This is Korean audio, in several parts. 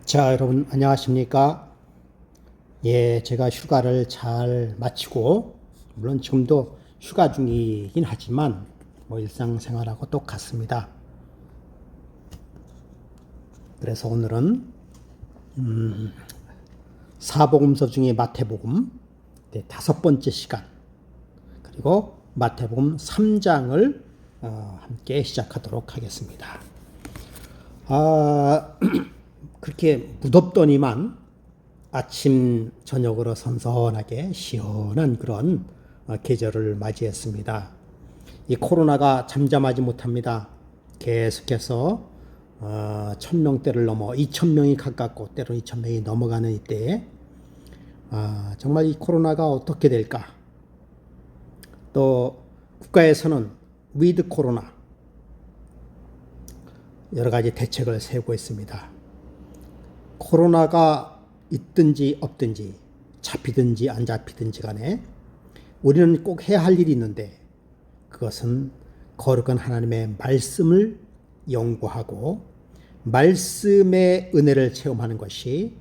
자, 여러분 안녕하십니까? 예, 제가 휴가를 잘 마치고 물론 지금도 휴가 중이긴 하지만 일상생활하고 똑같습니다. 그래서 오늘은 사복음서 중에 마태복음 다섯 번째 시간 그리고 마태복음 3장을 함께 시작하도록 하겠습니다. 그렇게 무덥더니만 아침 저녁으로 선선하게 시원한 그런 계절을 맞이했습니다. 이 코로나가 잠잠하지 못합니다. 계속해서 1000명대를 넘어 2000명이 가깝고 때로 2000명이 넘어가는 이때에 정말 이 코로나가 어떻게 될까? 또 국가에서는 위드 코로나 여러 가지 대책을 세우고 있습니다. 코로나가 있든지 없든지 잡히든지 안 잡히든지 간에 우리는 꼭 해야 할 일이 있는데 그것은 거룩한 하나님의 말씀을 연구하고 말씀의 은혜를 체험하는 것이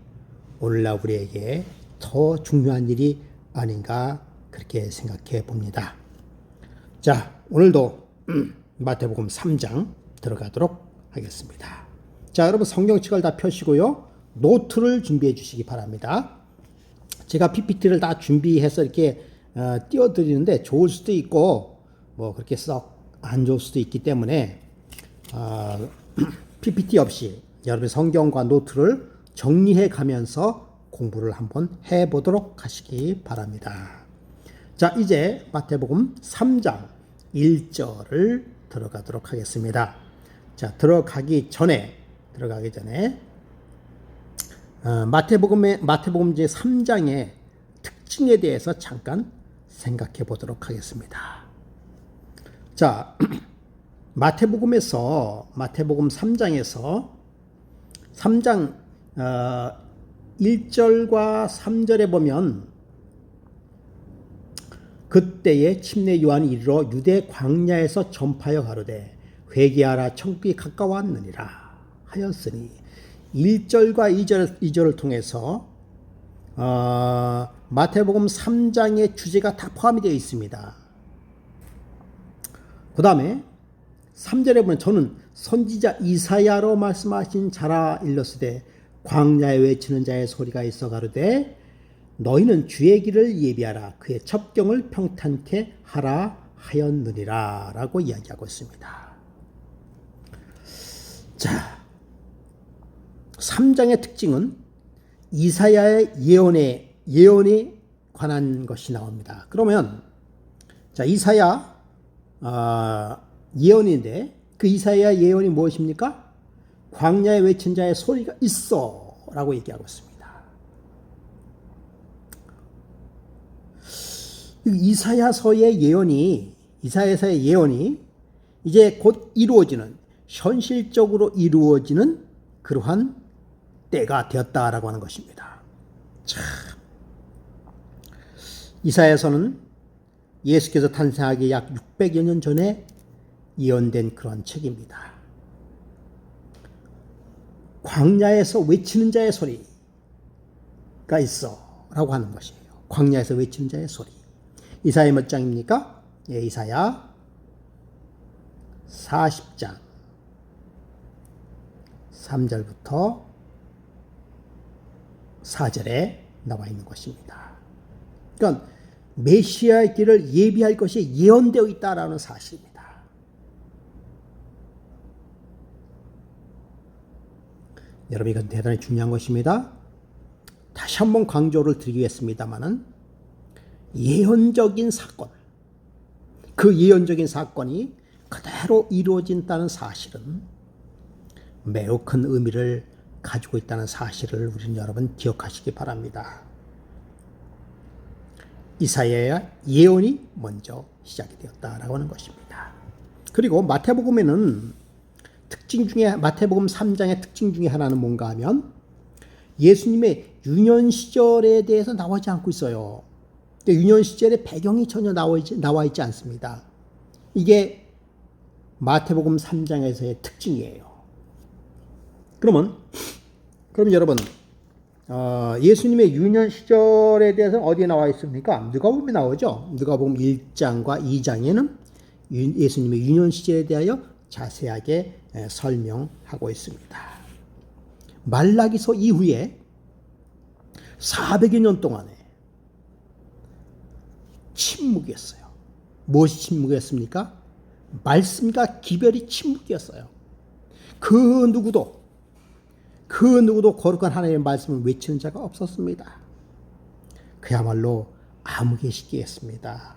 오늘날 우리에게 더 중요한 일이 아닌가 그렇게 생각해 봅니다. 자, 오늘도 마태복음 3장 들어가도록 하겠습니다. 자, 여러분 성경책을 다 펴시고요. 노트를 준비해 주시기 바랍니다. 제가 PPT를 다 준비해서 이렇게 띄워드리는데 좋을 수도 있고 그렇게 썩 안 좋을 수도 있기 때문에 PPT 없이 여러분의 성경과 노트를 정리해 가면서 공부를 한번 해보도록 하시기 바랍니다. 자, 이제 마태복음 3장 1절을 들어가도록 하겠습니다. 자, 들어가기 전에 마태복음 제 3장의 특징에 대해서 잠깐 생각해 보도록 하겠습니다. 자, 마태복음 3장에서 3장 1절과 3절에 보면 그때에 침례 요한이 이르러 유대 광야에서 전파하여 가로되 회개하라 천국이 가까웠느니라 하였으니 1절과 2절을 통해서 마태복음 3장의 주제가 다 포함이 되어 있습니다. 그 다음에 3절에 보면 저는 선지자 이사야로 말씀하신 자라 일렀으되 광야에 외치는 자의 소리가 있어 가로되 너희는 주의 길을 예비하라 그의 첩경을 평탄케 하라 하였느니라 라고 이야기하고 있습니다. 자, 3장의 특징은 이사야의 예언에 관한 것이 나옵니다. 그러면 자, 이사야 예언인데 그 이사야 예언이 무엇입니까? 광야에 외친 자의 소리가 있어 라고 얘기하고 있습니다. 이사야서의 예언이 이제 곧 이루어지는 현실적으로 이루어지는 그러한 때가 되었다라고 하는 것입니다. 참, 이사야서는 예수께서 탄생하기 약 600여 년 전에 예언된 그런 책입니다. 광야에서 외치는 자의 소리가 있어 라고 하는 것이에요. 광야에서 외치는 자의 소리. 이사야 몇 장입니까? 예, 이사야 40장 3절부터 4절에 나와 있는 것입니다. 그러니까 메시아의 길을 예비할 것이 예언되어 있다라는 사실입니다. 여러분, 이건 대단히 중요한 것입니다. 다시 한번 강조를 드리겠습니다마는 예언적인 사건, 그 예언적인 사건이 그대로 이루어진다는 사실은 매우 큰 의미를 가지고 있다는 사실을 우리는 여러분 기억하시기 바랍니다. 이사야의 예언이 먼저 시작이 되었다라고 하는 것입니다. 그리고 마태복음 3장의 특징 중에 하나는 뭔가 하면 예수님의 유년 시절에 대해서 나오지 않고 있어요. 유년 시절의 배경이 전혀 나와 있지 않습니다. 이게 마태복음 3장에서의 특징이에요. 그러면 그럼 여러분 예수님의 유년 시절에 대해서 어디에 나와 있습니까? 누가복음에 나오죠. 누가복음 1장과 2장에는 예수님의 유년 시절에 대하여 자세하게 설명하고 있습니다. 말라기서 이후에 400여 년 동안에 침묵이었어요. 무엇이 침묵이었습니까? 말씀과 기별이 침묵이었어요. 그 누구도 거룩한 하나님의 말씀을 외치는 자가 없었습니다. 그야말로 암흑의시기였습니다.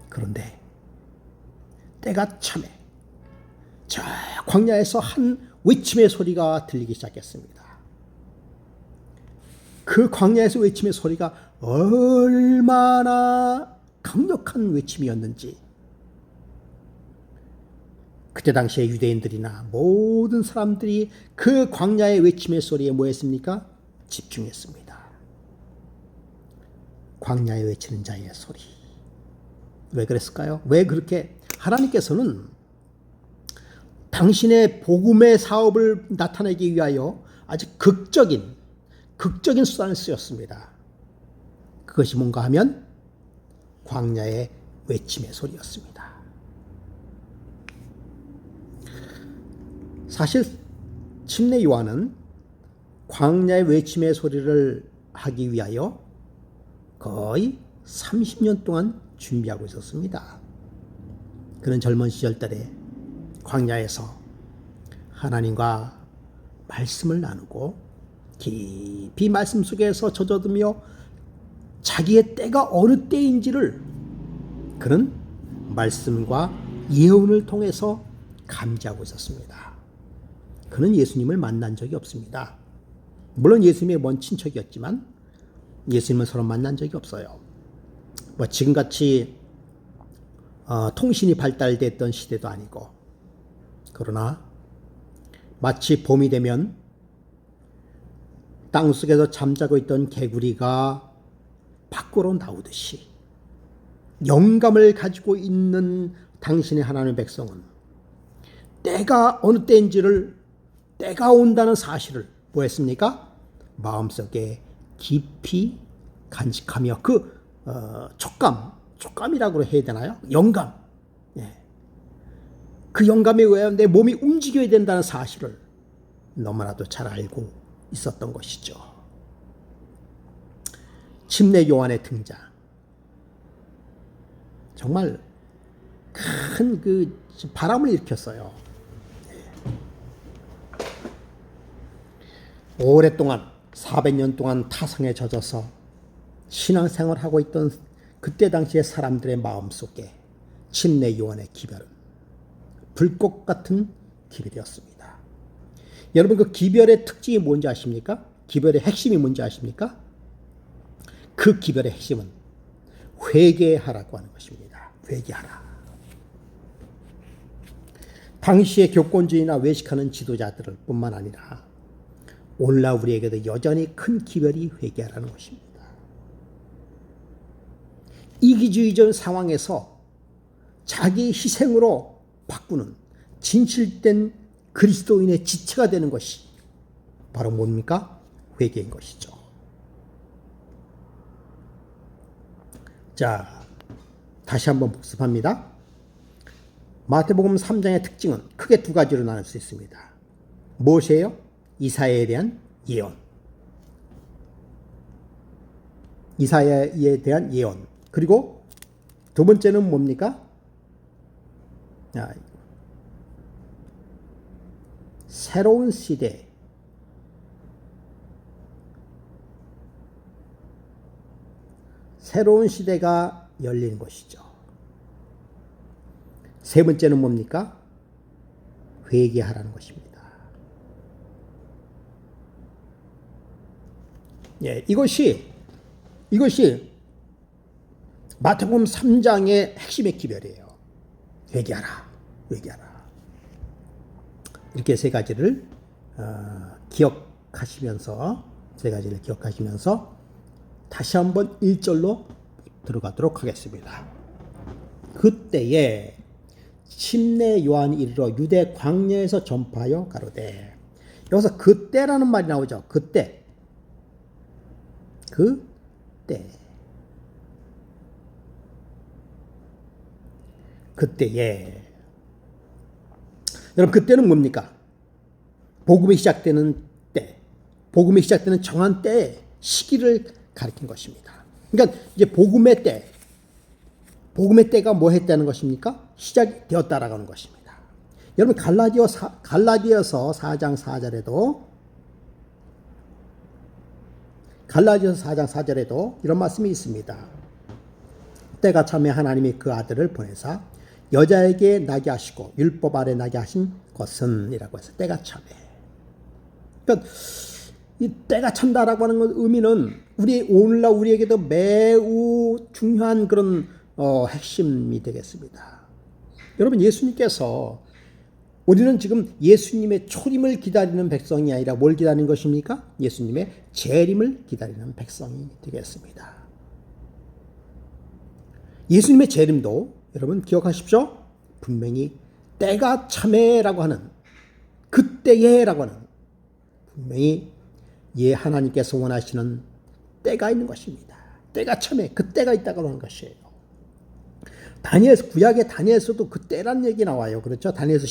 그런데 때가 참에 저 광야에서 한 외침의 소리가 들리기 시작했습니다. 그 광야에서 외침의 소리가 얼마나 강력한 외침이었는지 그때 당시에 유대인들이나 모든 사람들이 그 광야의 외침의 소리에 뭐 했습니까? 집중했습니다. 광야에 외치는 자의 소리. 왜 그랬을까요? 왜 그렇게 하나님께서는 당신의 복음의 사업을 나타내기 위하여 아주 극적인 수단을 쓰였습니다. 그것이 뭔가 하면 광야의 외침의 소리였습니다. 사실 침례 요한은 광야의 외침의 소리를 하기 위하여 거의 30년 동안 준비하고 있었습니다. 그는 젊은 시절달에 광야에서 하나님과 말씀을 나누고 깊이 말씀 속에서 젖어들며 자기의 때가 어느 때인지를 그는 말씀과 예언을 통해서 감지하고 있었습니다. 그는 예수님을 만난 적이 없습니다. 물론 예수님의 먼 친척이었지만 예수님은 서로 만난 적이 없어요. 뭐 지금같이 통신이 발달됐던 시대도 아니고, 그러나 마치 봄이 되면 땅속에서 잠자고 있던 개구리가 밖으로 나오듯이 영감을 가지고 있는 당신의 하나님의 백성은 때가 어느 때인지를, 때가 온다는 사실을 뭐 했습니까? 마음속에 깊이 간직하며 그 촉감이라고 해야 되나요? 영감. 예. 그 영감에 의하여 내 몸이 움직여야 된다는 사실을 너무나도 잘 알고 있었던 것이죠. 침례 요한의 등장. 정말 큰 그 바람을 일으켰어요. 오랫동안 400년 동안 타성에 젖어서 신앙생활을 하고 있던 그때 당시의 사람들의 마음속에 침례 요한의 기별은 불꽃 같은 기별이었습니다. 여러분, 그 기별의 특징이 뭔지 아십니까? 기별의 핵심이 뭔지 아십니까? 그 기별의 핵심은 회개하라고 하는 것입니다. 회개하라. 당시의 교권주의나 외식하는 지도자들 뿐만 아니라 오늘날 우리에게도 여전히 큰 기별이 회개하라는 것입니다. 이기주의적 상황에서 자기 희생으로 바꾸는 진실된 그리스도인의 지체가 되는 것이 바로 뭡니까? 회개인 것이죠. 자, 다시 한번 복습합니다. 마태복음 3장의 특징은 크게 두 가지로 나눌 수 있습니다. 무엇이에요? 이사야에 대한 예언. 이사야에 대한 예언. 그리고 두 번째는 뭡니까? 새로운 시대. 새로운 시대가 열리는 것이죠. 세 번째는 뭡니까? 회개하라는 것입니다. 예, 이것이 마태복음 3장의 핵심의 기별이에요. 회개하라. 이렇게 세 가지를 기억하시면서 다시 한번 1절로 들어가도록 하겠습니다. 그때에 침례 요한이 이르러 유대 광야에서 전파하여 가로되 여기서 그때라는 말이 나오죠. 그때. 그때. 그때에. 여러분, 그때는 뭡니까? 복음이 시작되는 때. 복음이 시작되는 정한 때의 시기를 가리킨 것입니다. 그러니까 이제 복음의 때. 복음의 때가 뭐 했다는 것입니까? 시작이 되었다라고 하는 것입니다. 여러분, 갈라디아서 4장 4절에도 이런 말씀이 있습니다. 때가 참에 하나님이 그 아들을 보내사 여자에게 나게 하시고 율법 아래 나게 하신 것은 이라고 해서 때가 참에. 그러니까 이 때가 찬다라고 하는 의미는 오늘날 우리에게도 매우 중요한 그런 핵심이 되겠습니다. 여러분, 예수님께서 우리는 지금 예수님의 초림을 기다리는 백성이 아니라 뭘 기다리는 것입니까? 예수님의 재림을 기다리는 백성이 되겠습니다. 예수님의 재림도 여러분 기억하십시오. 분명히 때가 참에라고 하는, 그때에라고 하는, 분명히 하나님께서 원하시는 때가 있는 것입니다. 때가 참에, 그때가 있다고 하는 것이에요. 구약의 다니엘서도 그 때란 얘기 나와요. 그렇죠? 다니엘서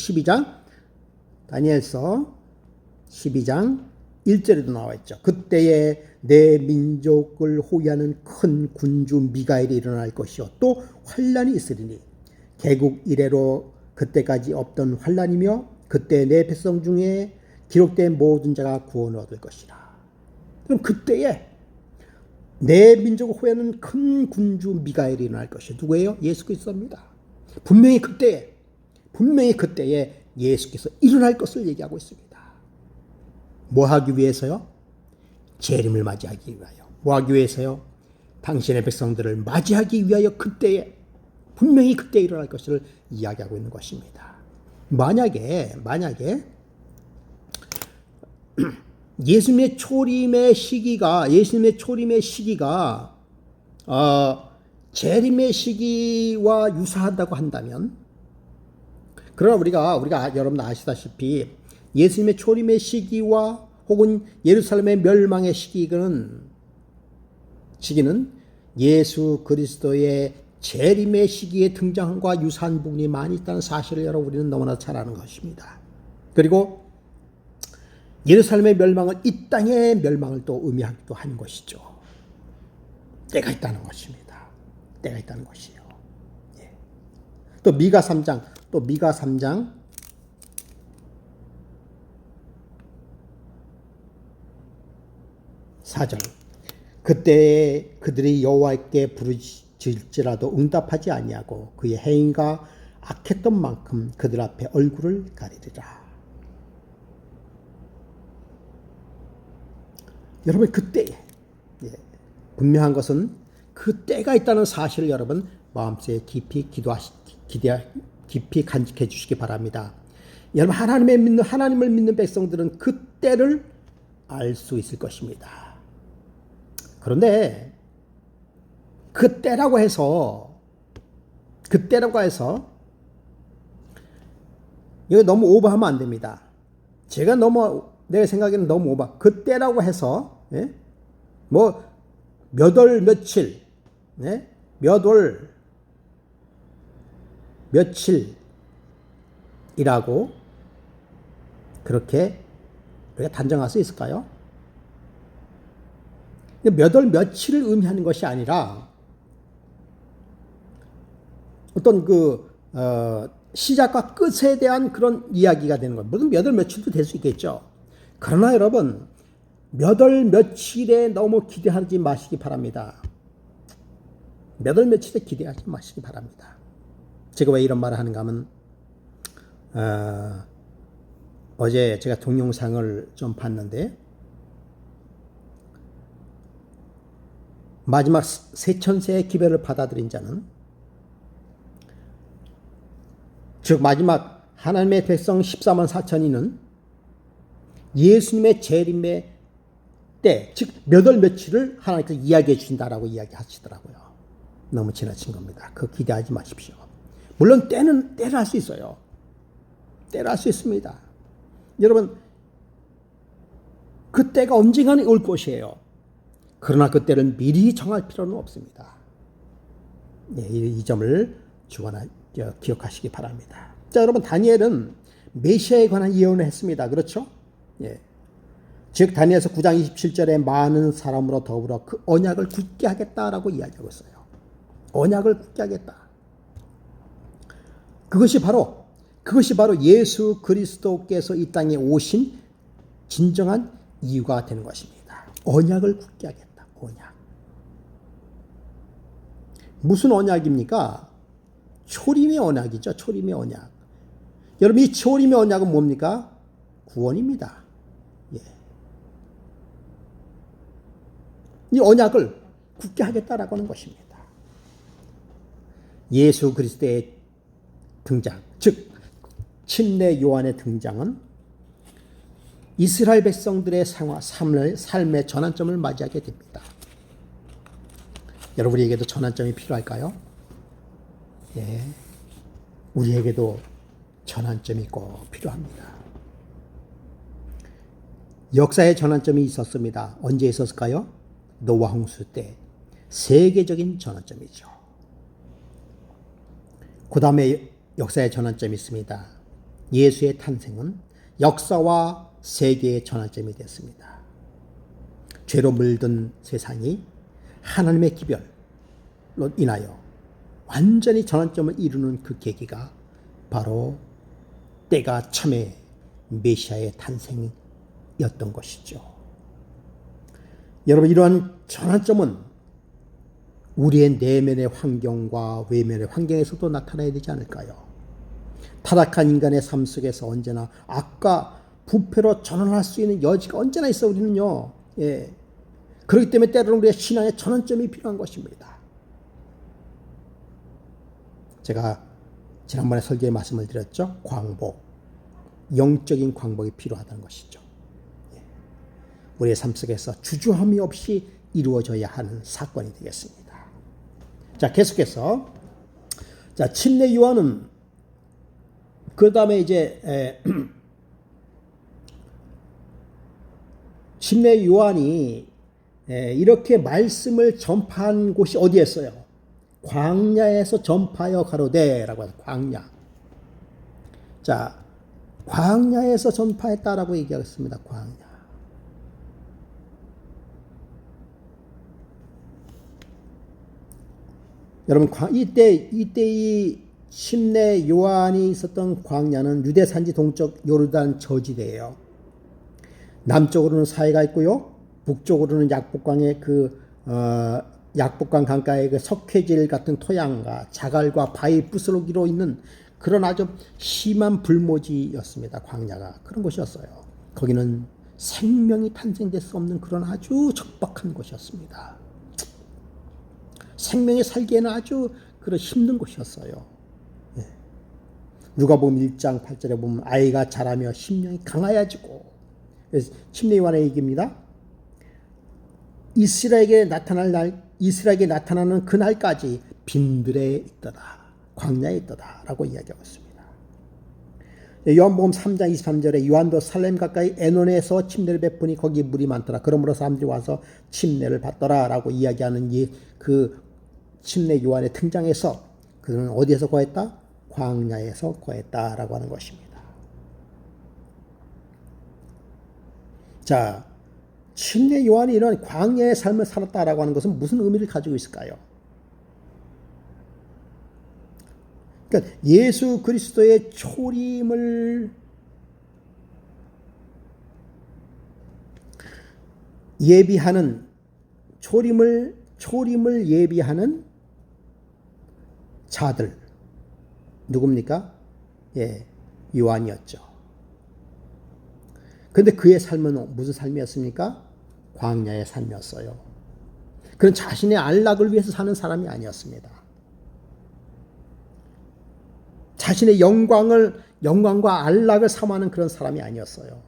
12장 1절에도 나와 있죠. 그때에 내 민족을 호위하는 큰 군주 미가엘이 일어날 것이요 또 환란이 있으리니 개국 이래로 그때까지 없던 환란이며 그때 내 백성 중에 기록된 모든 자가 구원을 얻을 것이라. 그럼 그때에 내 민족을 호위하는 큰 군주 미가엘이 일어날 것이요. 누구예요? 예수 그리스도입니다. 분명히 그때에 예수께서 일어날 것을 얘기하고 있습니다. 뭐 하기 위해서요? 재림을 맞이하기 위하여. 뭐 하기 위해서요? 당신의 백성들을 맞이하기 위하여 분명히 그때 일어날 것을 이야기하고 있는 것입니다. 만약에 예수님의 초림의 시기가 재림의 시기와 유사하다고 한다면, 그러나 우리가 여러분 아시다시피 예수님의 초림의 시기와 혹은 예루살렘의 멸망의 시기는 예수 그리스도의 재림의 시기의 등장과 유사한 부분이 많이 있다는 사실을 여러분 우리는 너무나 잘 아는 것입니다. 그리고 예루살렘의 멸망은 이 땅의 멸망을 또 의미하기도 하는 것이죠. 때가 있다는 것입니다. 때가 있다는 것이에요. 또 미가 3장 4절. 그때 그들이 여호와께 부르짖을지라도 응답하지 아니하고 그의 행위가 악했던 만큼 그들 앞에 얼굴을 가리리라. 여러분, 그때 분명한 것은 그 때가 있다는 사실을 여러분 마음속에 깊이 간직해 주시기 바랍니다. 여러분, 하나님을 믿는 백성들은 그 때를 알 수 있을 것입니다. 그런데 그 때라고 해서 이거 너무 오버하면 안 됩니다. 내 생각에는 너무 오버. 그 때라고 해서 뭐 몇 월 며칠, 몇 월 며칠이라고 그렇게 우리가 단정할 수 있을까요? 몇 월 며칠을 의미하는 것이 아니라 어떤 시작과 끝에 대한 그런 이야기가 되는 거예요. 물론 몇 월 며칠도 될 수 있겠죠. 그러나 여러분, 몇 월 며칠에 너무 기대하지 마시기 바랍니다. 몇 월 며칠에 기대하지 마시기 바랍니다. 제가 왜 이런 말을 하는가 하면 어제 제가 동영상을 좀 봤는데 마지막 세천세의 기별을 받아들인 자는, 즉 마지막 하나님의 백성 14만 4천이는 예수님의 재림의 때, 즉 몇 월 며칠을 하나님께서 이야기해 주신다라고 이야기하시더라고요. 너무 지나친 겁니다. 그거 기대하지 마십시오. 물론 때를 알 수 있어요. 때를 알 수 있습니다. 여러분, 그 때가 언젠가는 올 것이에요. 그러나 그 때를 미리 정할 필요는 없습니다. 네, 이 점을 기억하시기 바랍니다. 자, 여러분, 다니엘은 메시아에 관한 예언을 했습니다. 그렇죠? 예. 즉 다니엘서 9장 27절에 많은 사람으로 더불어 그 언약을 굳게 하겠다라고 이야기하고 있어요. 언약을 굳게 하겠다. 그것이 바로 예수 그리스도께서 이 땅에 오신 진정한 이유가 되는 것입니다. 언약을 굳게 하겠다. 언약. 무슨 언약입니까? 초림의 언약이죠. 초림의 언약. 여러분, 이 초림의 언약은 뭡니까? 구원입니다. 예. 이 언약을 굳게 하겠다라고 하는 것입니다. 예수 그리스도의 등장, 즉 침례 요한의 등장은 이스라엘 백성들의 삶의 전환점을 맞이하게 됩니다. 여러분에게도 전환점이 필요할까요? 예, 우리에게도 전환점이 꼭 필요합니다. 역사의 전환점이 있었습니다. 언제 있었을까요? 노아 홍수 때 세계적인 전환점이죠. 그 다음에 역사의 전환점이 있습니다. 예수의 탄생은 역사와 세계의 전환점이 됐습니다. 죄로 물든 세상이 하나님의 기별로 인하여 완전히 전환점을 이루는 그 계기가 바로 때가 참에 메시아의 탄생이었던 것이죠. 여러분, 이러한 전환점은 우리의 내면의 환경과 외면의 환경에서도 나타나야 되지 않을까요? 타락한 인간의 삶 속에서 언제나 악과 부패로 전환할 수 있는 여지가 언제나 있어, 우리는요. 예. 그렇기 때문에 때로는 우리의 신앙의 전환점이 필요한 것입니다. 제가 지난번에 설교에 말씀을 드렸죠. 광복, 영적인 광복이 필요하다는 것이죠. 예. 우리의 삶 속에서 주저함이 없이 이루어져야 하는 사건이 되겠습니다. 자, 계속해서 자, 침례 요한은 그 다음에 이제 침례 요한이 이렇게 말씀을 전파한 곳이 어디였어요? 광야에서 전파하여 가로되라고 해서 광야. 자, 광야에서 전파했다라고 얘기하겠습니다. 광야. 여러분, 이때 이 침례 요한이 있었던 광야는 유대 산지 동쪽 요르단 저지대예요. 남쪽으로는 사해가 있고요. 북쪽으로는 약복강의 약복강 강가의 그 석회질 같은 토양과 자갈과 바위 부스러기로 있는 그런 아주 심한 불모지였습니다. 광야가 그런 곳이었어요. 거기는 생명이 탄생될 수 없는 그런 아주 척박한 곳이었습니다. 생명이 살기에는 아주 그런 힘든 곳이었어요. 예. 누가복음 1장 8절에 보면 아이가 자라며 심령이 강하여지고, 침례 요한의 얘기입니다. 이스라엘에게 나타나는 그날까지 빈들에 있더라, 광야에 있더라라고 이야기하고 있습니다. 요한복음 3장 23절에 요한도 살렘 가까이 에논에서 침례를 베푸니 거기 물이 많더라. 그러므로 사람들이 와서 침례를 받더라라고 이야기하는 그 침례 요한의 등장에서 그는 어디에서 거했다? 광야에서 거했다라고 하는 것입니다. 자, 침례 요한이 이런 광야의 삶을 살았다라고 하는 것은 무슨 의미를 가지고 있을까요? 그러니까 예수 그리스도의 초림을 예비하는 초림을 예비하는 자들 누굽니까? 예, 요한이었죠. 그런데 그의 삶은 무슨 삶이었습니까? 광야의 삶이었어요. 그는 자신의 안락을 위해서 사는 사람이 아니었습니다. 자신의 영광과 안락을 삼아하는 그런 사람이 아니었어요.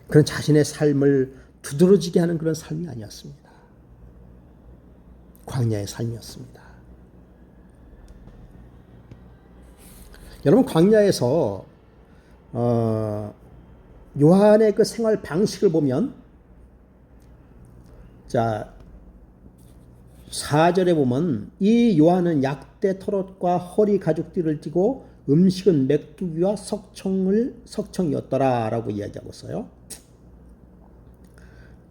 그는 자신의 삶을 두드러지게 하는 그런 삶이 아니었습니다. 광야의 삶이었습니다. 여러분, 광야에서 요한의 그 생활 방식을 보면, 자, 4절에 보면 이 요한은 약대 털옷과 허리 가죽띠를 띠고 음식은 메뚜기와 석청이었더라 라고 이야기하고 있어요.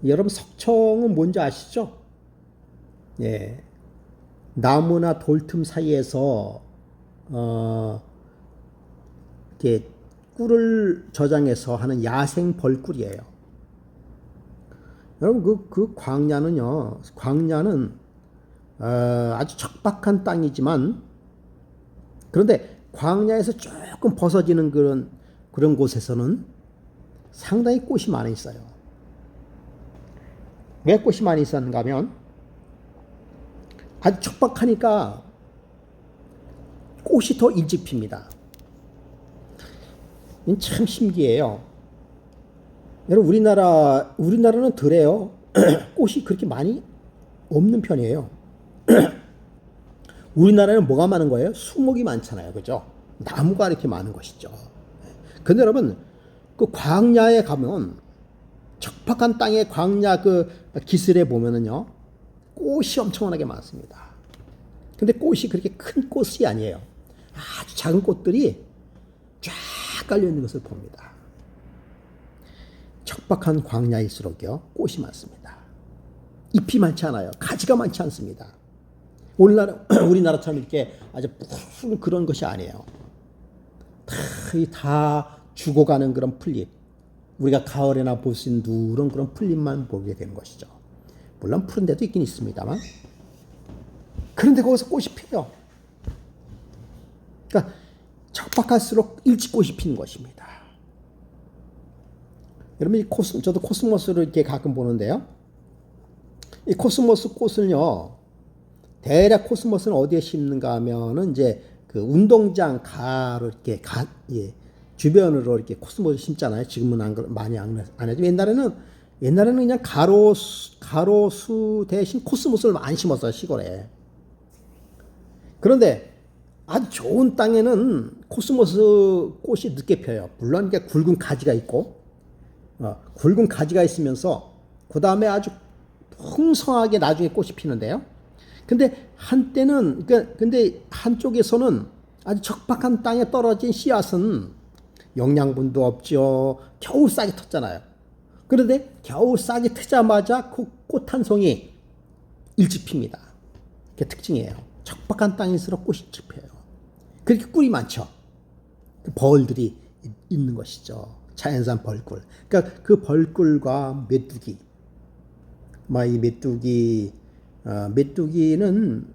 여러분, 석청은 뭔지 아시죠? 예, 나무나 돌틈 사이에서 이렇게 꿀을 저장해서 하는 야생 벌꿀이에요. 여러분, 그 광야는 아주 척박한 땅이지만, 그런데 광야에서 조금 벗어지는 그런 곳에서는 상당히 꽃이 많이 있어요. 왜 꽃이 많이 있었는가 하면, 아주 척박하니까 꽃이 더 일찍 핍니다. 참 신기해요. 여러분, 우리나라는 덜해요. 꽃이 그렇게 많이 없는 편이에요. 우리나라는 뭐가 많은 거예요? 수목이 많잖아요. 그죠? 나무가 이렇게 많은 것이죠. 근데 여러분, 그 광야에 가면, 척박한 땅의 광야 그 기슭에 보면은요, 꽃이 엄청나게 많습니다. 근데 꽃이 그렇게 큰 꽃이 아니에요. 아주 작은 꽃들이 쫙 깔려 있는 것을 봅니다. 척박한 광야일수록요, 꽃이 많습니다. 잎이 많지 않아요. 가지가 많지 않습니다. 우리나라처럼 이렇게 아주 푸른 그런 것이 아니에요. 다 죽어가는 그런 풀잎. 우리가 가을에나 볼 수 있는 누런 그런 풀잎만 보게 되는 것이죠. 물론 푸른 데도 있긴 있습니다만. 그런데 거기서 꽃이 피어요. 그러니까 척박할수록 일찍 꽃이 피는 것입니다. 여러분, 저도 코스모스를 이렇게 가끔 보는데요. 이 코스모스 꽃을요, 대략 코스모스는 어디에 심는가 하면은 이제 그 운동장 가로 이렇게 주변으로 이렇게 코스모스 심잖아요. 지금은 많이 안 해도 옛날에는 그냥 가로수 대신 코스모스를 많이 심었어요, 시골에. 그런데 아주 좋은 땅에는 코스모스 꽃이 늦게 펴요. 물론 이게 굵은 가지가 있고, 굵은 가지가 있으면서 그 다음에 아주 풍성하게 나중에 꽃이 피는데요. 근데 근데 한쪽에서는 아주 척박한 땅에 떨어진 씨앗은 영양분도 없죠. 겨우 싹이 텄잖아요. 그런데 겨우 싹이 트자마자 그 꽃 한 송이 일찍 핍니다. 그게 특징이에요. 척박한 땅일수록 꽃이 일찍 펴요. 그렇게 꿀이 많죠. 벌들이 있는 것이죠. 자연산 벌꿀. 그러니까 그 벌꿀과 메뚜기. 이 메뚜기는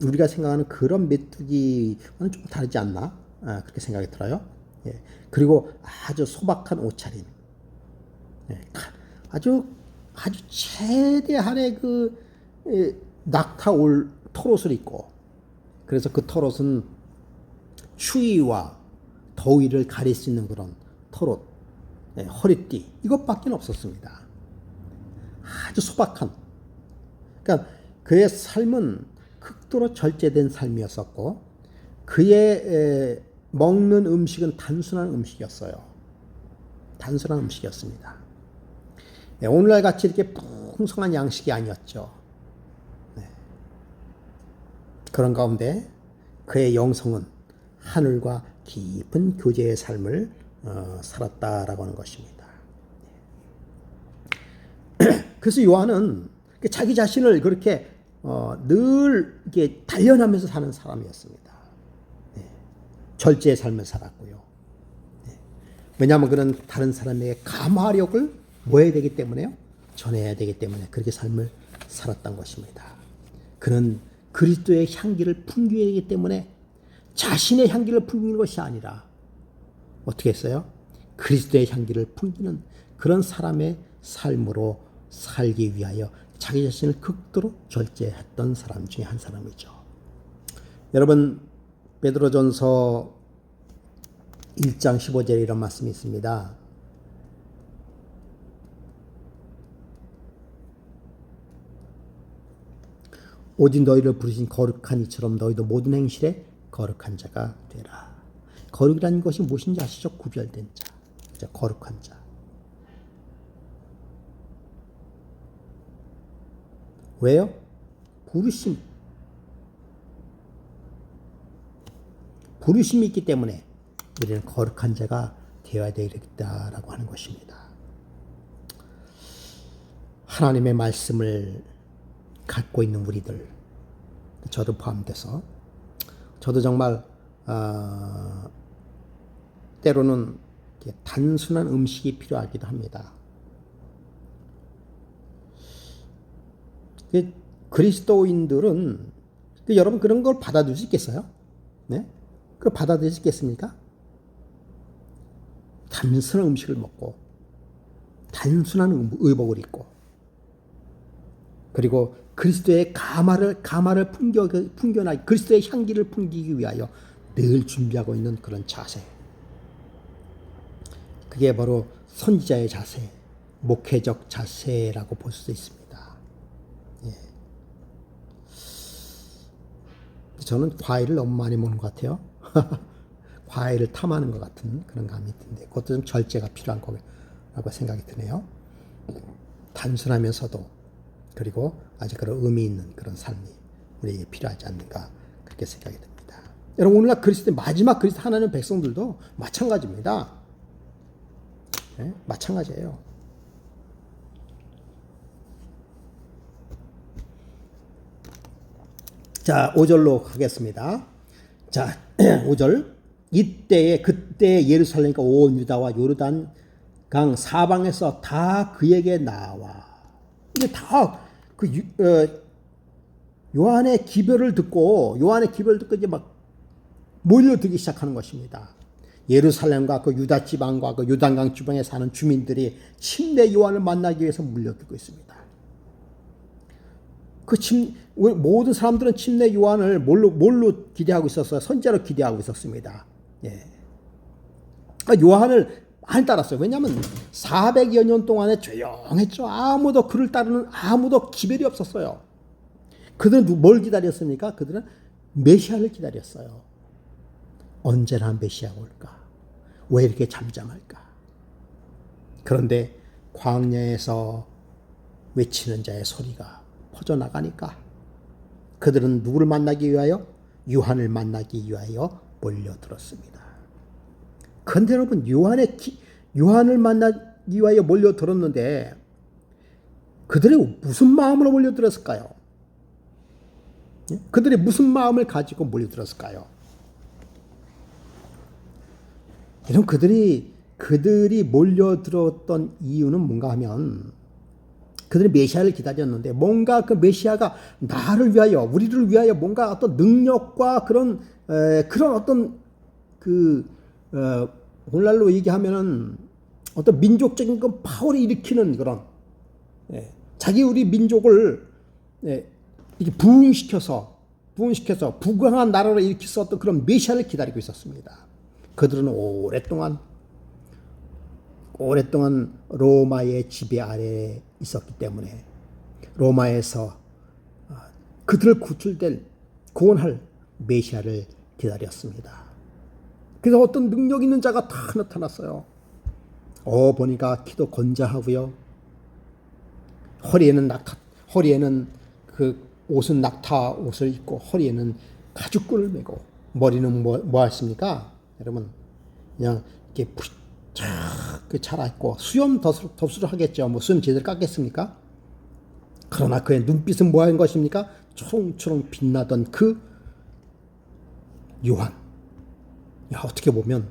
우리가 생각하는 그런 메뚜기와는 좀 다르지 않나? 그렇게 생각이 들어요. 예. 그리고 아주 소박한 옷차림. 예. 아주 최대한의 낙타 올 털옷을 입고, 그래서 그 털옷은 추위와 더위를 가릴 수 있는 그런 털옷, 예, 허리띠, 이것밖에 없었습니다. 아주 소박한. 그러니까 그의 삶은 극도로 절제된 삶이었었고, 그의 먹는 음식은 단순한 음식이었어요. 단순한 음식이었습니다. 네, 오늘날 같이 이렇게 풍성한 양식이 아니었죠. 네. 그런 가운데 그의 영성은 하늘과 깊은 교제의 삶을 살았다라고 하는 것입니다. 그래서 요한은 자기 자신을 그렇게 늘 이렇게 단련하면서 사는 사람이었습니다. 네. 절제의 삶을 살았고요. 네. 왜냐하면 그는 다른 사람에게 감화력을 뭐 해야 되기 때문에요? 전해야 되기 때문에 그렇게 삶을 살았던 것입니다. 그는 그리스도의 향기를 풍기해야 되기 때문에 자신의 향기를 풍기는 것이 아니라 어떻게 했어요? 그리스도의 향기를 풍기는 그런 사람의 삶으로 살기 위하여 자기 자신을 극도로 절제했던 사람 중에 한 사람이죠. 여러분, 베드로전서 1장 15절에 이런 말씀이 있습니다. 오직 너희를 부르신 거룩한 이처럼 너희도 모든 행실에 거룩한 자가 되라. 거룩이라는 것이 무엇인지 아시죠? 구별된 자. 거룩한 자. 왜요? 부르심. 부르심이 있기 때문에 우리는 거룩한 자가 되어야 되겠다라고 하는 것입니다. 하나님의 말씀을 갖고 있는 우리들, 저도 포함돼서, 저도 정말 때로는 단순한 음식이 필요하기도 합니다. 그리스도인들은 여러분 그런 걸 받아들일 수 있겠어요? 네? 그걸 받아들일 수 있겠습니까? 단순한 음식을 먹고 단순한 의복을 입고 그리고 그리스도의 가마를 풍겨나게 그리스도의 향기를 풍기기 위하여 늘 준비하고 있는 그런 자세. 그게 바로 선지자의 자세, 목회적 자세라고 볼 수 있습니다. 예. 저는 과일을 너무 많이 먹는 것 같아요. 과일을 탐하는 것 같은 그런 감이 드는데 그것도 좀 절제가 필요한 거라고 생각이 드네요. 단순하면서도 그리고 아주 그런 의미 있는 그런 삶이 우리에게 필요하지 않는가 그렇게 생각이 듭니다. 여러분 오늘날 마지막 그리스도 하나님 백성들도 마찬가지입니다. 네? 마찬가지예요. 자, 5절로 가겠습니다. 자, 5절. 그때 예루살렘과 온 유다와 요르단 강 사방에서 다 그에게 나와. 이게 다 요한의 기별을 듣고 이제 막 몰려들기 시작하는 것입니다. 예루살렘과 그 유다 지방과 그 요단강 주변에 사는 주민들이 침례 요한을 만나기 위해서 몰려들고 있습니다. 모든 사람들은 침례 요한을 뭘로 기대하고 있었어요? 선지자로 기대하고 있었습니다. 예. 요한을 많이 따랐어요. 왜냐하면 400여 년 동안에 조용했죠. 아무도 그를 따르는 아무도 기별이 없었어요. 그들은 뭘 기다렸습니까? 그들은 메시아를 기다렸어요. 언제나 메시아가 올까? 왜 이렇게 잠잠할까? 그런데 광야에서 외치는 자의 소리가 퍼져나가니까 그들은 누구를 만나기 위하여? 요한을 만나기 위하여 몰려들었습니다. 그런데 여러분 요한을 만나기 위하여 몰려들었는데 그들이 무슨 마음으로 몰려들었을까요? 그들이 무슨 마음을 가지고 몰려들었을까요? 이런 그들이 몰려들었던 이유는 뭔가 하면 그들이 메시아를 기다렸는데 뭔가 그 메시아가 나를 위하여 우리를 위하여 뭔가 어떤 능력과 그런 어떤 오늘날로 얘기하면은 어떤 민족적인 그 파워를 일으키는 그런 우리 민족을 이렇게 부흥시켜서 부강한 나라로 일으킬 수 어떤 그런 메시아를 기다리고 있었습니다. 그들은 오랫동안 로마의 지배 아래에 있었기 때문에 로마에서 그들을 구원할 메시아를 기다렸습니다. 그래서 어떤 능력 있는 자가 다 나타났어요. 보니까 키도 건장하고요. 허리에는 그 옷은 낙타 옷을 입고 허리에는 가죽끈을 메고 머리는 뭐 하십니까? 여러분 그냥 이렇게 그 자랐고 수염 덮수를 하겠죠. 뭐 수염 제대로 깎겠습니까? 그러나 그의 눈빛은 뭐 하는 것입니까? 초롱초롱 빛나던 그 요한. 어떻게 보면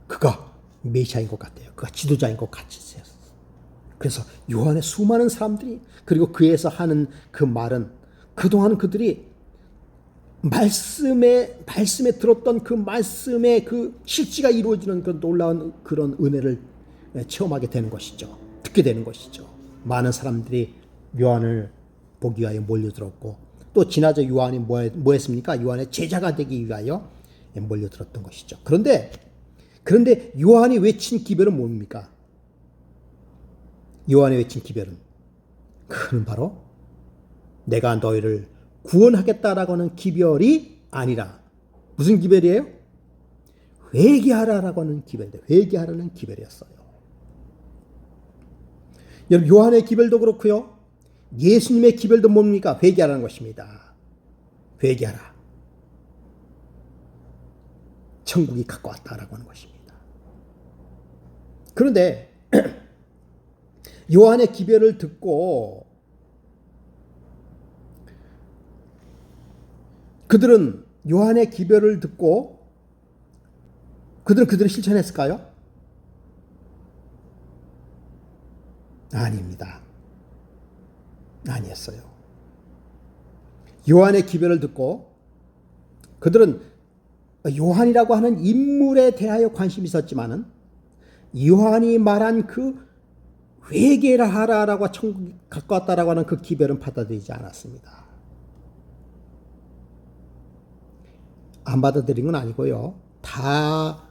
그가 메시아인 것 같아요. 그가 지도자인 것 같이 세요. 그래서 요한의 수많은 사람들이 그리고 그에서 하는 그 말은 그동안 그들이 말씀에 들었던 그 말씀의 그 실지가 이루어지는 그 놀라운 그런 은혜를 체험하게 되는 것이죠. 듣게 되는 것이죠. 많은 사람들이 요한을 보기 위하여 몰려들었고 또 지나자 요한이 뭐 했습니까? 요한의 제자가 되기 위하여 몰려들었던 것이죠. 그런데 요한이 외친 기별은 뭡니까? 요한이 외친 기별은 그는 바로 내가 너희를 구원하겠다라고 하는 기별이 아니라 무슨 기별이에요? 회개하라라고 하는 기별인데 회개하라는 기별이었어요. 여러분 요한의 기별도 그렇고요. 예수님의 기별도 뭡니까? 회개하라는 것입니다. 회개하라. 천국이 가까웠다라고 하는 것입니다. 그런데 요한의 기별을 듣고 그들은 요한의 기별을 듣고 그들을 실천했을까요? 아닙니다. 아니었어요. 요한의 기별을 듣고 그들은 요한이라고 하는 인물에 대하여 관심이 있었지만은 요한이 말한 그 회개라 하라라고 천국이 가까웠다라고 하는 그 기별은 받아들이지 않았습니다. 안 받아들인 건 아니고요. 다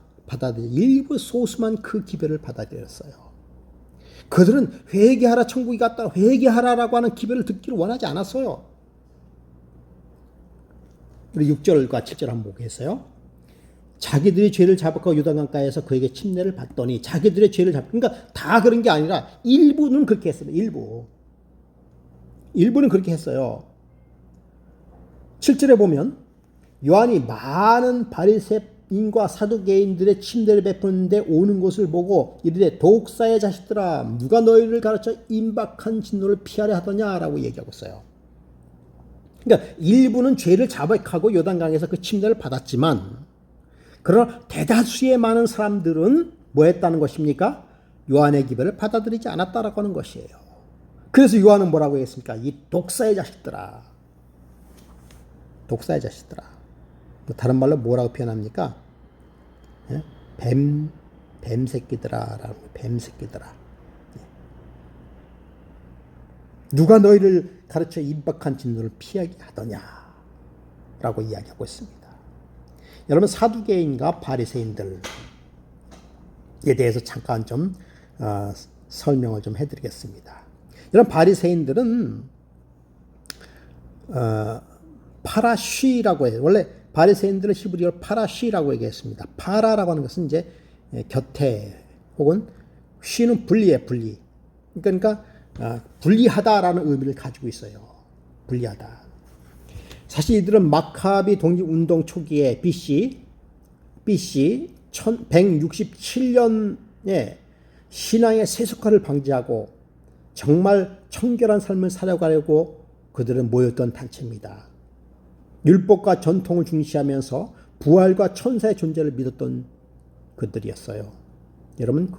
일부 소수만 그 기별을 받아들였어요. 그들은 회개하라 천국이 갔다 회개하라라고 하는 기별을 듣기를 원하지 않았어요. 우리 6절과 7절 한번 보겠어요. 자기들이 죄를 자복하고 요단강가에서 그에게 침례를 받더니 자기들의 죄를 그러니까 다 그런 게 아니라 일부는 그렇게 했어요. 일부는 그렇게 했어요. 7절에 보면 요한이 많은 바리새인과 사두개인들의 침례를 베푸는데 오는 것을 보고 이르되 독사의 자식들아 누가 너희를 가르쳐 임박한 진노를 피하려 하더냐라고 얘기하고 있어요. 그러니까 일부는 죄를 자백하고 요단강에서 그 침례를 받았지만 그러나 대다수의 많은 사람들은 뭐 했다는 것입니까? 요한의 기별을 받아들이지 않았다라고 하는 것이에요. 그래서 요한은 뭐라고 했습니까? 이 독사의 자식들아. 독사의 자식들아. 다른 말로 뭐라고 표현합니까? 뱀 새끼들아. 뱀 새끼들아. 누가 너희를 가르쳐 임박한 진노를 피하게 하더냐? 라고 이야기하고 있습니다. 여러분 사두개인과 바리새인들에 대해서 잠깐 좀 설명을 좀 해드리겠습니다. 여러분 바리새인들은 파라쉬라고 해요. 원래 바리새인들은 히브리어로 파라쉬라고 얘기했습니다. 파라라고 하는 것은 이제 곁에 혹은 쉬는 분리에 분리. 그러니까 분리하다라는 의미를 가지고 있어요. 분리하다. 사실 이들은 마카비 독립운동 초기에 BC 1167년에 신앙의 세속화를 방지하고 정말 청결한 삶을 살아가려고 그들은 모였던 단체입니다. 율법과 전통을 중시하면서 부활과 천사의 존재를 믿었던 그들이었어요. 여러분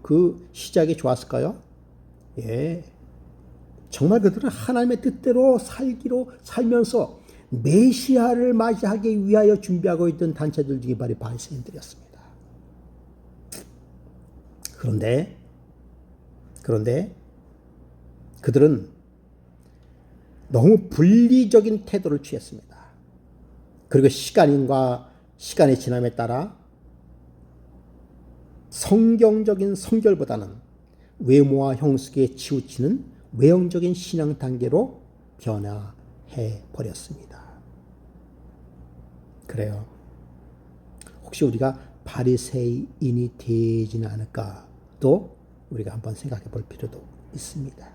그 시작이 좋았을까요? 예. 정말 그들은 하나님의 뜻대로 살면서 메시아를 맞이하기 위하여 준비하고 있던 단체들 중에 바로 바리새인들이었습니다. 그런데 그들은 너무 분리적인 태도를 취했습니다. 그리고 시간이 지남에 따라 성경적인 성결보다는 외모와 형식에 치우치는 외형적인 신앙 단계로 변화해 버렸습니다. 그래요. 혹시 우리가 바리새인이 되지는 않을까 또 우리가 한번 생각해 볼 필요도 있습니다.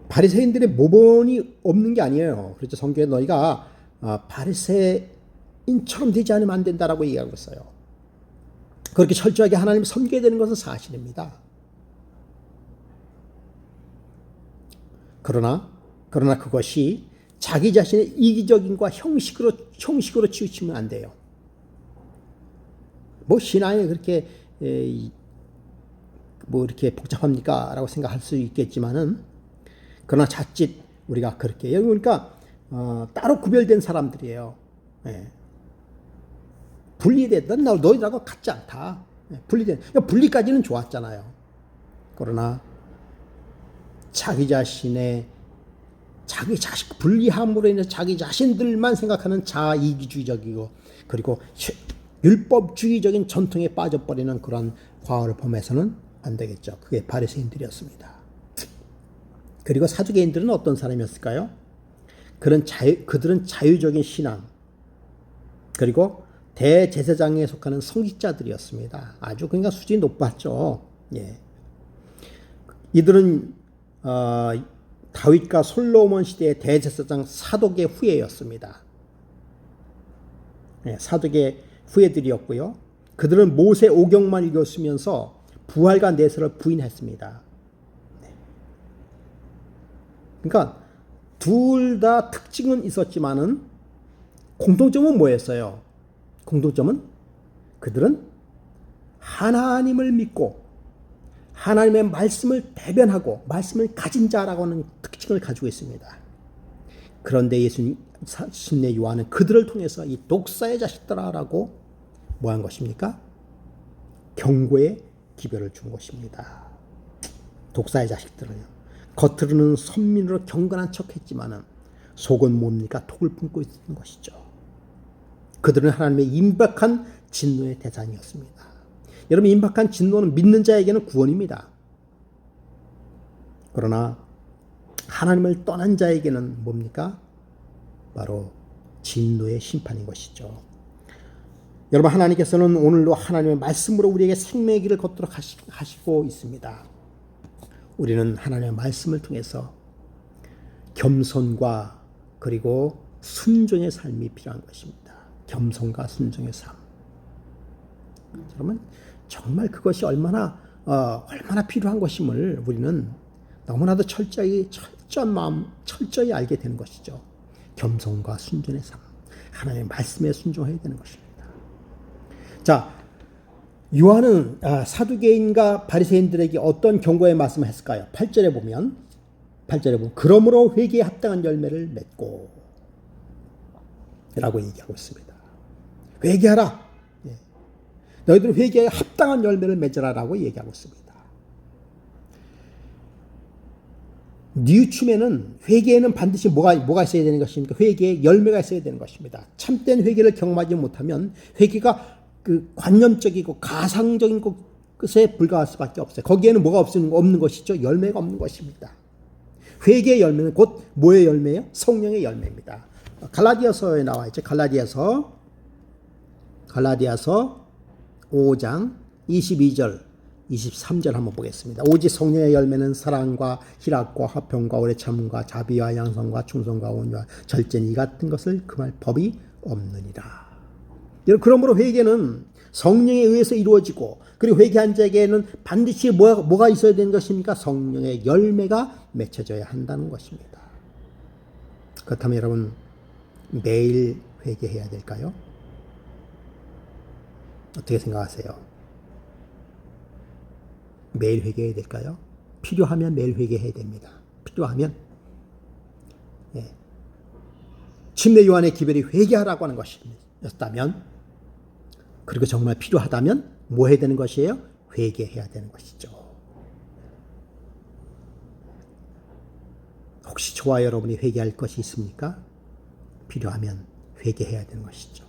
바리새인들의 모본이 없는 게 아니에요. 그렇죠. 성경에 너희가 바리새인처럼 되지 않으면 안 된다라고 얘기하고 있어요. 그렇게 철저하게 하나님을 섬겨야 되는 것은 사실입니다. 그러나 그것이 자기 자신의 이기적인과 형식으로 치우치면 안 돼요. 뭐 신앙이 그렇게 뭐 이렇게 복잡합니까? 라고 생각할 수 있겠지만은 그러나 자칫 우리가 그렇게 그러니까 따로 구별된 사람들이에요. 예. 분리된 너희들하고 같지 않다. 예. 분리까지는 좋았잖아요. 그러나 자기 자식 분리함으로 인해서 자기 자신들만 생각하는 자아 이기주의적이고 그리고 율법주의적인 전통에 빠져버리는 그런 과오를 범해서는 안 되겠죠. 그게 바리새인들이었습니다. 그리고 사두개인들은 어떤 사람이었을까요? 그들은 자유적인 신앙, 그리고 대제사장에 속하는 성직자들이었습니다. 아주 그러니까 수준이 높았죠. 예. 이들은 다윗과 솔로몬 시대의 대제사장 사독의 후예였습니다. 예, 사독의 후예들이었고요. 그들은 모세 오경만 읽었으면서 부활과 내세를 부인했습니다. 그러니까 둘 다 특징은 있었지만은 공통점은 뭐였어요? 공통점은 그들은 하나님을 믿고 하나님의 말씀을 대변하고 말씀을 가진 자라고 하는 특징을 가지고 있습니다. 그런데 예수님 신내 요한은 그들을 통해서 이 독사의 자식들아라고 뭐한 것입니까? 경고의 기별을 준 것입니다. 독사의 자식들은요. 겉으로는 선민으로 경건한 척했지만은 속은 뭡니까? 독을 품고 있는 것이죠. 그들은 하나님의 임박한 진노의 대상이었습니다. 여러분, 임박한 진노는 믿는 자에게는 구원입니다. 그러나 하나님을 떠난 자에게는 뭡니까? 바로 진노의 심판인 것이죠. 여러분, 하나님께서는 오늘도 하나님의 말씀으로 우리에게 생명의 길을 걷도록 하시고 있습니다. 우리는 하나님의 말씀을 통해서 겸손과 그리고 순종의 삶이 필요한 것입니다. 겸손과 순종의 삶. 여러분, 정말 그것이 얼마나 필요한 것임을 우리는 너무나도 철저히 알게 되는 것이죠. 겸손과 순종의 삶. 하나님의 말씀에 순종해야 되는 것입니다. 자, 요한은 사두개인과 바리새인들에게 어떤 경고의 말씀을 했을까요? 8절에 보면 그러므로 회개에 합당한 열매를 맺고 라고 얘기하고 있습니다. 회개하라. 너희들은 회개에 합당한 열매를 맺으라 라고 얘기하고 있습니다. 뉘우침에는 회개에는 반드시 뭐가 있어야 되는 것입니까? 회개에 열매가 있어야 되는 것입니다. 참된 회개를 경험하지 못하면 회개가 그 관념적이고 가상적인 것에 불과할 수밖에 없어요. 거기에는 뭐가 없는 것이죠? 열매가 없는 것입니다. 회개의 열매는 곧 뭐의 열매예요? 성령의 열매입니다. 갈라디아서에 나와 있죠. 갈라디아서 5장 22절 23절 한번 보겠습니다. 오직 성령의 열매는 사랑과 희락과 화평과 오래 참음과 자비와 양성과 충성과 온유와 절제는 이 같은 것을 금할 법이 없느니라. 그러므로 회개는 성령에 의해서 이루어지고, 그리고 회개한 자에게는 반드시 뭐가 있어야 되는 것입니까? 성령의 열매가 맺혀져야 한다는 것입니다. 그렇다면 여러분, 매일 회개해야 될까요? 어떻게 생각하세요? 매일 회개해야 될까요? 필요하면 매일 회개해야 됩니다. 필요하면. 침례 요한의 기별이 회개하라고 하는 것이었다면, 그리고 정말 필요하다면 뭐 해야 되는 것이에요? 회개해야 되는 것이죠. 혹시 저와 여러분이 회개할 것이 있습니까? 필요하면 회개해야 되는 것이죠.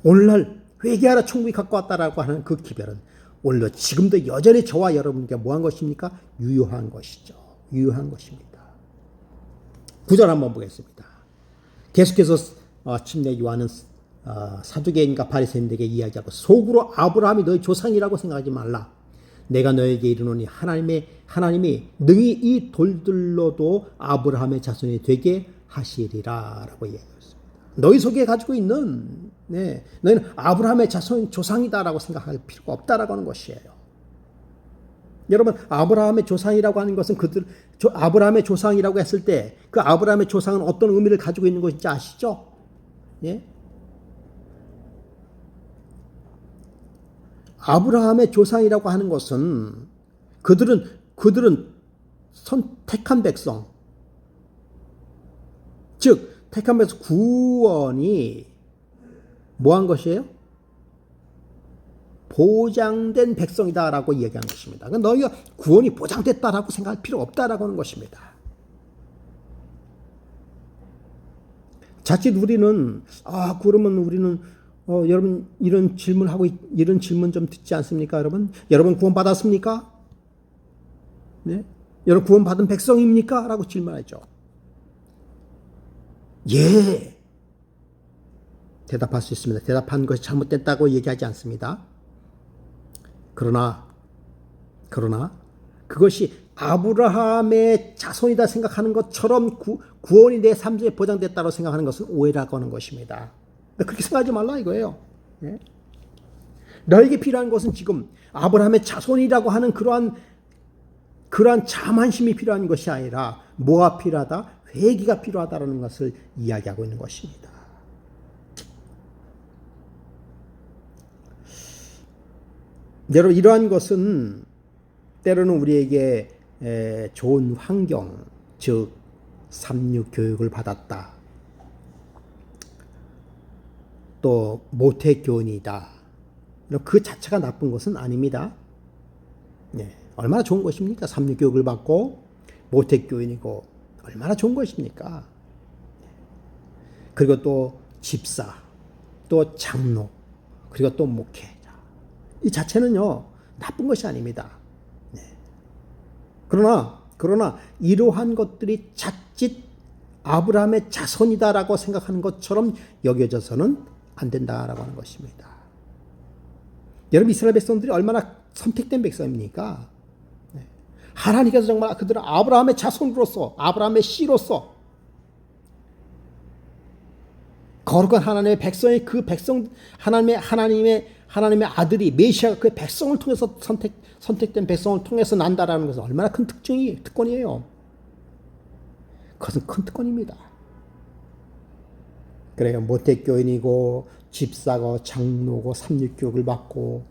오늘날 회개하라 천국이 가까웠다라고 하는 그 기별은 오늘도 지금도 여전히 저와 여러분께 뭐한 것입니까? 유효한 것이죠. 유효한 것입니다. 9절 한번 보겠습니다. 계속해서 침례 요한은 사두개인과 바리새인들에게 이야기하고, 속으로 아브라함이 너희 조상이라고 생각하지 말라. 내가 너에게 이르노니 하나님이 능히 이 돌들로도 아브라함의 자손이 되게 하시리라 라고 얘기했습니다. 너희 속에 가지고 있는 너희는 아브라함의 조상이다라고 생각할 필요가 없다라고 하는 것이에요. 여러분, 아브라함의 조상이라고 하는 것은 아브라함의 조상이라고 했을 때 그 아브라함의 조상은 어떤 의미를 가지고 있는 것인지 아시죠? 예? 아브라함의 조상이라고 하는 것은 그들은 선택한 백성, 즉 택한 백성, 구원이 뭐한 것이에요? 보장된 백성이다라고 이야기하는 것입니다. 그러니까 너희가 구원이 보장됐다라고 생각할 필요 없다라고 하는 것입니다. 자칫 우리는 그러면 우리는 여러분 이런 질문 좀 듣지 않습니까, 여러분? 여러분 구원 받았습니까? 네? 여러분 구원 받은 백성입니까? 라고 질문하죠. 예. 대답할 수 있습니다. 대답한 것이 잘못됐다고 얘기하지 않습니다. 그러나 그것이 아브라함의 자손이다 생각하는 것처럼 구원이 내 삶에 보장됐다고 생각하는 것은 오해라고 하는 것입니다. 그렇게 생각하지 말라 이거예요. 예? 너에게 필요한 것은 지금 아브라함의 자손이라고 하는 그러한 자만심이 필요한 것이 아니라 뭐가 필요하다? 회개가 필요하다는 것을 이야기하고 있는 것입니다. 여러분, 이러한 것은 때로는 우리에게 좋은 환경, 즉 삼육 교육을 받았다, 또 모태교원이다, 그 자체가 나쁜 것은 아닙니다. 네, 얼마나 좋은 것입니까? 삼육 교육을 받고 모태교원이고 얼마나 좋은 것입니까? 그리고 또 집사, 또 장로, 그리고 또 목회자, 이 자체는요 나쁜 것이 아닙니다. 네. 그러나 이러한 것들이 자칫 아브라함의 자손이다라고 생각하는 것처럼 여겨져서는 안 된다라고 하는 것입니다. 여러분, 이스라엘 백성들이 얼마나 선택된 백성입니까? 네. 하나님께서 정말 그들은 아브라함의 자손으로서, 아브라함의 씨로서 거룩한 하나님의 백성의 그 백성, 하나님의 아들이 메시아가 그 백성을 통해서 선택된 백성을 통해서 난다라는 것은 얼마나 큰 특권이에요. 그것은 큰 특권입니다. 그래요. 모태교인이고 집사고 장로고 삼육교육을 받고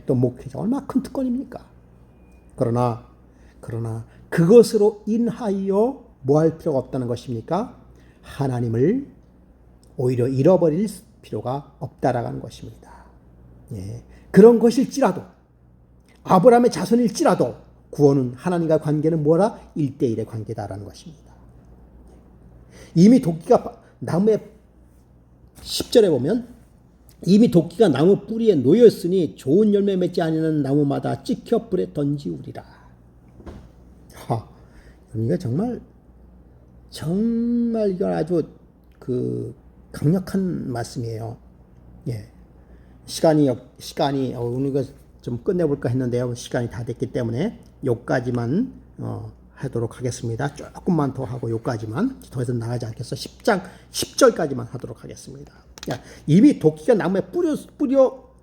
또 목회자, 얼마나 큰 특권입니까? 그러나 그것으로 인하여 뭐 할 필요가 없다는 것입니까? 하나님을 오히려 잃어버릴 필요가 없다라는 것입니다. 예. 그런 것일지라도, 아브라함의 자손일지라도 구원은, 하나님과 관계는 뭐라? 1대1의 관계다라는 것입니다. 이미 도끼가 나무에 10절에 보면 이미 도끼가 나무 뿌리에 놓였으니 좋은 열매 맺지 아니하는 나무마다 찍혀 불에 던지우리라. 이거 정말 이건 아주 강력한 말씀이에요. 예. 시간이 오늘 좀 끝내볼까 했는데요. 시간이 다 됐기 때문에 요까지만 하도록 하겠습니다. 조금만 더 하고 요까지만, 더 이상 나가지 않겠어. 10절까지만 하도록 하겠습니다. 이미 도끼가 나무에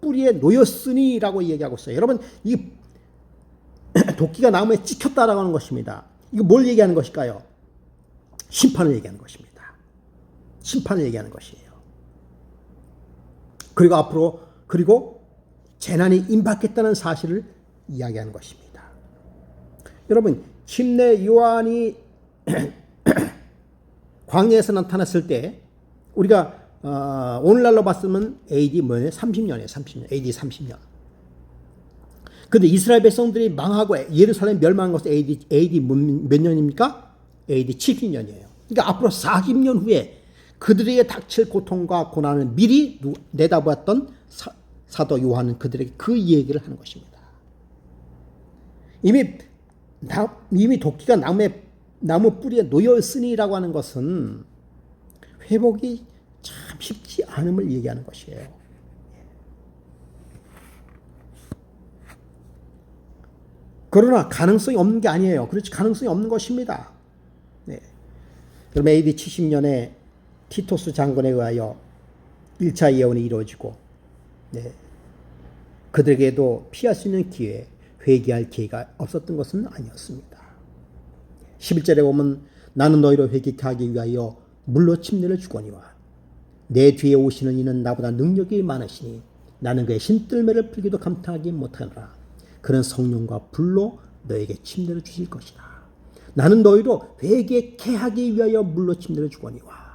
뿌리에 놓였으니 라고 얘기하고 있어요. 여러분, 이 도끼가 나무에 찍혔다라고 하는 것입니다. 이거 뭘 얘기하는 것일까요? 심판을 얘기하는 것입니다. 심판을 얘기하는 것이에요. 그리고 재난이 임박했다는 사실을 이야기하는 것입니다. 여러분, 침례 요한이 광야에서 나타났을 때 우리가 오늘날로 봤으면 AD 30년이에요. AD 30년. 근데 이스라엘 백성들이 망하고 예루살렘 멸망한 것은 AD 몇 년입니까? AD 70년이에요. 그러니까 앞으로 40년 후에 그들에게 닥칠 고통과 고난을 미리 내다봤던 사도 요한은 그들에게 그 얘기를 하는 것입니다. 이미 도끼가 나무 뿌리에 놓였으니라고 하는 것은 회복이 참 쉽지 않음을 얘기하는 것이에요. 그러나 가능성이 없는 게 아니에요. 그렇지, 가능성이 없는 것입니다. 네. 그럼 AD 70년에 티토스 장군에 의하여 1차 예언이 이루어지고, 네, 그들에게도 피할 수 있는 기회, 회개할 기회가 없었던 것은 아니었습니다. 11절에 보면 나는 너희로 회개케 하기 위하여 물로 침례를 주거니와 내 뒤에 오시는 이는 나보다 능력이 많으시니 나는 그의 신뜰매를 풀기도 감당하기 못하노라. 그는 성령과 불로 너에게 침례를 주실 것이다. 나는 너희로 회개케 하기 위하여 물로 침례를 주거니와.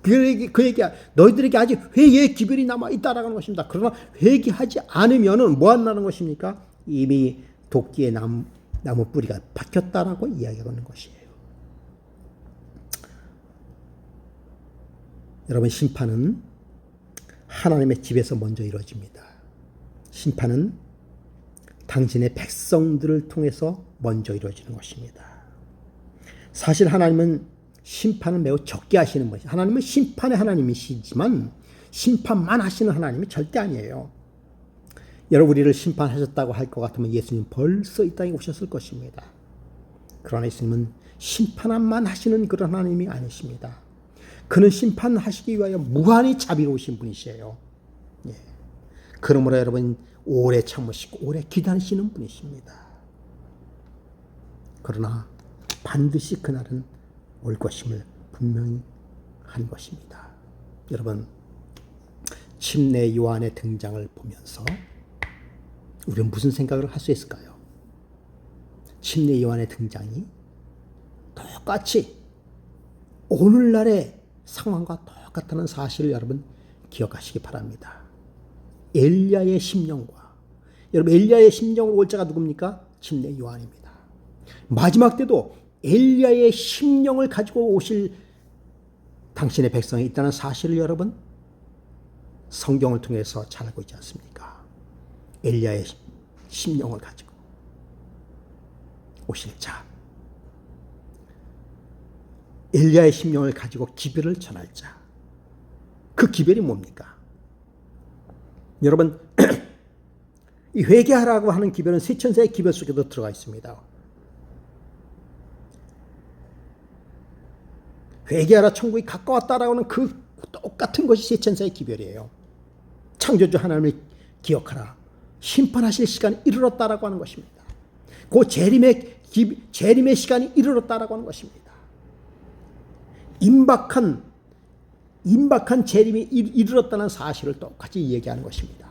그에게 너희들에게 아직 회개의 기별이 남아 있다라는 것입니다. 그러나 회개하지 않으면은 뭐 한다는 것입니까? 이미 도끼의 나무 뿌리가 박혔다라고 이야기하는 것이에요. 여러분, 심판은 하나님의 집에서 먼저 이루어집니다. 심판은 당신의 백성들을 통해서 먼저 이루어지는 것입니다. 사실 하나님은 심판을 매우 적게 하시는 분이죠. 하나님은 심판의 하나님이시지만 심판만 하시는 하나님이 절대 아니에요. 여러분, 우리를 심판하셨다고 할 것 같으면 예수님 벌써 이 땅에 오셨을 것입니다. 그러나 예수님은 심판만 하시는 그런 하나님이 아니십니다. 그는 심판하시기 위하여 무한히 자비로우신 분이시에요. 예. 그러므로 여러분, 오래 참으시고 오래 기다리시는 분이십니다. 그러나 반드시 그날은 올 것임을 분명히 한 것입니다. 여러분, 침례 요한의 등장을 보면서 우리는 무슨 생각을 할 수 있을까요? 침례 요한의 등장이 똑같이 오늘날의 상황과 똑같다는 사실을 여러분 기억하시기 바랍니다. 엘리야의 심령과, 여러분, 엘리야의 심령으로 올 자가 누굽니까? 침례 요한입니다. 마지막 때도 엘리야의 심령을 가지고 오실 당신의 백성이 있다는 사실을 여러분 성경을 통해서 잘 알고 있지 않습니까? 엘리야의 심령을 가지고 오실 자, 엘리야의 심령을 가지고 기별을 전할 자. 그 기별이 뭡니까? 여러분, 이 회개하라고 하는 기별은 세천사의 기별 속에도 들어가 있습니다. 회개하라, 천국이 가까웠다라고 하는 그 똑같은 것이 세천사의 기별이에요. 창조주 하나님을 기억하라, 심판하실 시간이 이르렀다라고 하는 것입니다. 그 재림의 시간이 이르렀다라고 하는 것입니다. 임박한 재림이 이르렀다는 사실을 똑같이 얘기하는 것입니다.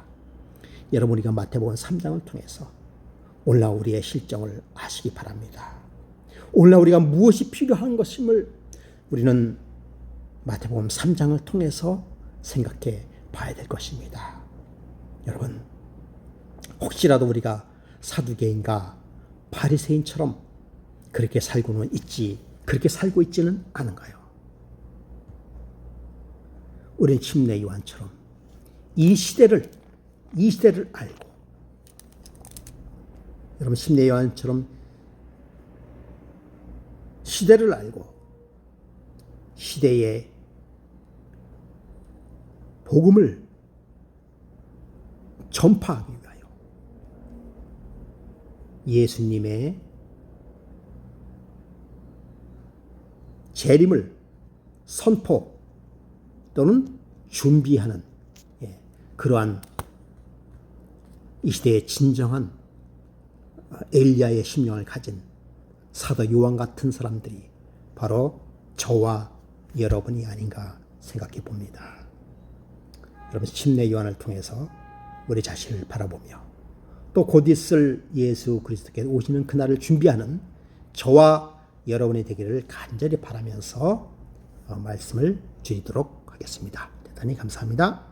여러분, 우리가 마태복음 3장을 통해서 오늘날 우리의 실정을 아시기 바랍니다. 오늘날 우리가 무엇이 필요한 것임을 우리는 마태복음 3장을 통해서 생각해 봐야 될 것입니다. 여러분, 혹시라도 우리가 사두개인과 바리새인처럼 그렇게 그렇게 살고 있지는 않은가요? 우리는 침례 요한처럼 이 시대를 알고, 여러분, 침례 요한처럼 시대를 알고 시대의 복음을 전파하기 위하여 예수님의 재림을 선포 또는 준비하는 그러한 이 시대의 진정한 엘리야의 심령을 가진 사도 요한 같은 사람들이 바로 저와 여러분이 아닌가 생각해 봅니다. 여러분, 침례 요한을 통해서 우리 자신을 바라보며 또 곧 있을 예수 그리스도께서 오시는 그날을 준비하는 저와 여러분이 되기를 간절히 바라면서 말씀을 드리도록 하겠습니다. 대단히 감사합니다.